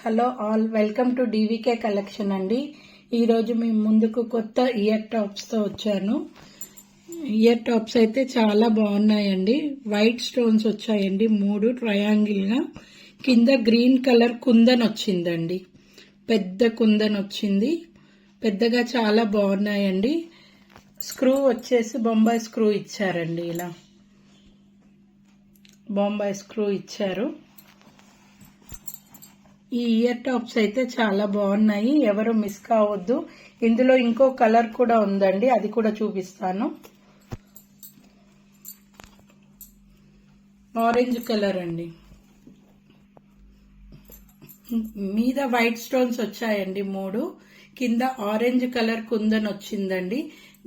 Hello all, welcome to DVK collection అండి. ఈరోజు మేము ముందుకు కొత్త ఇయర్ టాప్స్తో వచ్చాను. ఇయర్ టాప్స్ అయితే చాలా బాగున్నాయండి. వైట్ స్టోన్స్ వచ్చాయండి, 3 ట్రయాంగిల్గా. కింద గ్రీన్ కలర్ కుందన్ వచ్చిందండి, పెద్ద కుందన్ వచ్చింది. పెద్దగా చాలా బాగున్నాయండి. స్క్రూ వచ్చేసి బొంబాయి స్క్రూ ఇచ్చారండి. ఇలా బొంబాయి స్క్రూ ఇచ్చారు. ఈ ఇయర్ టాప్స్ అయితే చాలా బాగున్నాయి, ఎవరు మిస్ కావద్దు. ఇందులో ఇంకో కలర్ కూడా ఉందండి, అది కూడా చూపిస్తాను. ఆరెంజ్ కలర్ అండి, మీద వైట్ స్టోన్స్ వచ్చాయండి 3. కింద ఆరెంజ్ కలర్ కుందన్ వచ్చిందండి.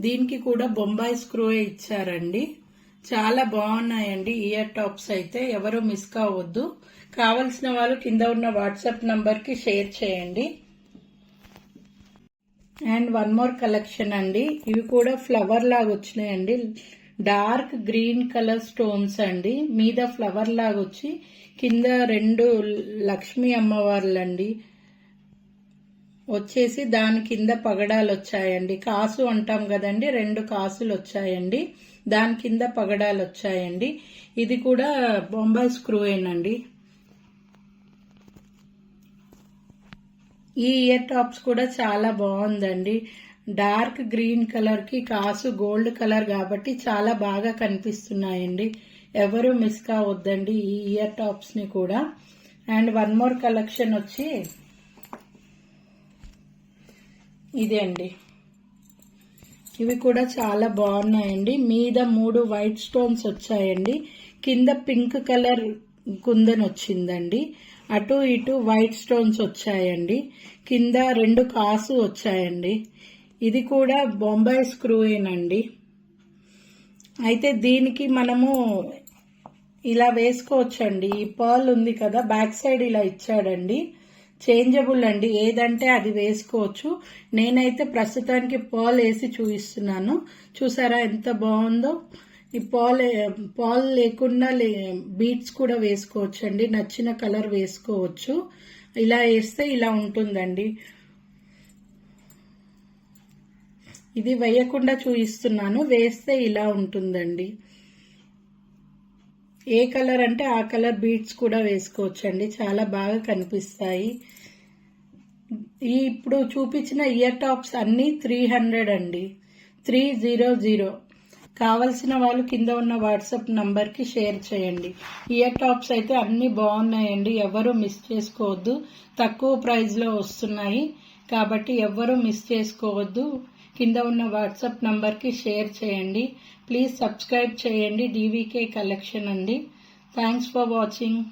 దీనికి కూడా బొంబాయి స్క్రూ ఇచ్చారండి. చాలా బాగున్నాయండి ఇయర్ టాప్స్ అయితే, ఎవరు మిస్ కావద్దు. కావలసిన వాళ్ళు కింద ఉన్న వాట్సాప్ నంబర్ కి షేర్ చేయండి. అండ్ వన్ మోర్ కలెక్షన్ అండి. ఇవి కూడా ఫ్లవర్ లాగా వచ్చినాయండి. డార్క్ గ్రీన్ కలర్ స్టోన్స్ అండి, మీద ఫ్లవర్ లాగా వచ్చి కింద 2 లక్ష్మీ అమ్మవార్లండి వచ్చేసి దాని కింద పగడాలు వచ్చాయండి. కాసు అంటాం కదండి, 2 కాసులు వచ్చాయండి, దాని కింద పగడాలు వచ్చాయండి. ఇది కూడా బొంబాయి స్క్రూయేనండి. ఈ ఇయర్ టాప్స్ కూడా చాలా బాగుందండి. డార్క్ గ్రీన్ కలర్ కి కాసు గోల్డ్ కలర్ కాబట్టి చాలా బాగా కనిపిస్తున్నాయండి. ఎవరు మిస్ కావద్దండి ఈ ఇయర్ టాప్స్ ని కూడా. అండ్ వన్ మోర్ కలెక్షన్ వచ్చి ఇదే అండి. ఇవి కూడా చాలా బాగున్నాయండి. మీద 3 వైట్ స్టోన్స్ వచ్చాయండి, కింద పింక్ కలర్ కుందన్ వచ్చిందండి. అటు ఇటు వైట్ స్టోన్స్ వచ్చాయండి, కింద 2 కాసు వచ్చాయండి. ఇది కూడా బొంబాయి స్క్రూయేనండి. అయితే దీనికి మనము ఇలా వేసుకోవచ్చండి. ఈ పర్ల్ ఉంది కదా, బ్యాక్ సైడ్ ఇలా ఇచ్చాడండి. చేంజబుల్ అండి, ఏదంటే అది వేసుకోవచ్చు. నేనైతే ప్రస్తుతానికి పర్ల్ వేసి చూపిస్తున్నాను. చూసారా ఎంత బాగుందో. ఈ పాల్ లేకుండా బీట్స్ కూడా వేసుకోవచ్చు అండి, నచ్చిన కలర్ వేసుకోవచ్చు. ఇలా వేస్తే ఇలా ఉంటుందండి. ఇది వేయకుండా చూపిస్తున్నాను, వేస్తే ఇలా ఉంటుందండి. ఏ కలర్ అంటే ఆ కలర్ బీట్స్ కూడా వేసుకోవచ్చు అండి, చాలా బాగా కనిపిస్తాయి. ఇప్పుడు చూపించిన ఇయర్ టాప్స్ అన్ని 300 అండి, 300. కావలసిన వాళ్ళు కింద ఉన్న వాట్సాప్ నంబర్ కి షేర్ చేయండి. ఇయర్ టాప్స్ అయితే అన్ని బాగున్నాయండి, ఎవరు మిస్ చేసుకోవద్దు. తక్కువ ప్రైస్ లో వస్తున్నాయి కాబట్టి ఎవరు మిస్ చేసుకోవద్దు. కింద ఉన్న వాట్సాప్ నంబర్ కి షేర్ చేయండి. ప్లీజ్ సబ్స్క్రైబ్ చేయండి డీవీకే కలెక్షన్ అండి. Thanks for watching.